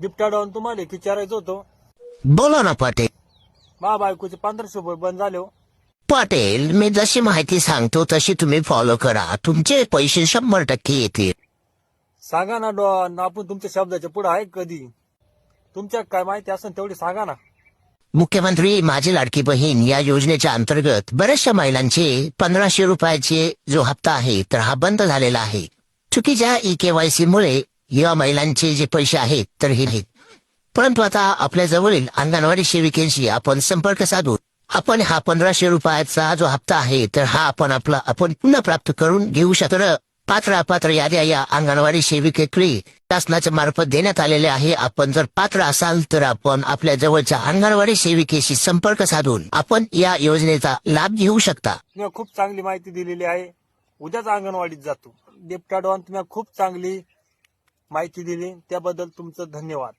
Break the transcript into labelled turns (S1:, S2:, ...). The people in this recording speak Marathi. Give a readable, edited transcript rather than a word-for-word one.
S1: गिफ्टाडून तुम्हाला एक विचारायचं होतं.
S2: बोला ना पाटील.
S1: मा बायकोचे 1500 रुपये बंद झाले हो.
S2: पाटील, मी जशी माहिती सांगतो तशी तुम्ही फॉलो करा, तुमचे पैसे 100% येतील.
S1: सांगा ना डॉन, आपण तुमच्या शब्दाच्या पुढे आहे कधी. तुमच्या काय माहिती असेल तेवढी सांगा ना.
S2: मुख्यमंत्री माझी लाडकी बहीण या योजनेच्या अंतर्गत बऱ्याचशा महिलांचे 1500 रुपयाचे जो हप्ता आहे तर हा बंद झालेला आहे. चुकीच्या EKYC मुळे या महिलांचे जे पैसे आहेत तर हे आहेत. परंतु आता आपल्या जवळील अंगणवाडी सेविकेशी आपण संपर्क साधू आपण हा 1500 रुपयाचा जो हप्ता आहे तर हा आपण पुन्हा प्राप्त करून घेऊ शकतो. पात्र याद्या या अंगणवाडी सेविकेकडे शासनाच्या मार्फत देण्यात आलेले आहे. आपण जर पात्र असाल तर आपण आपल्या जवळच्या अंगणवाडी सेविकेशी संपर्क साधून आपण या योजनेचा लाभ घेऊ शकता.
S1: तुम्ही खूप चांगली माहिती दिलेली आहे. उद्याच अंगणवाडीत जातो. गिफ्टाडून तुम्ही खूप चांगली माहिती दिली त्याबद्दल तुमचं धन्यवाद.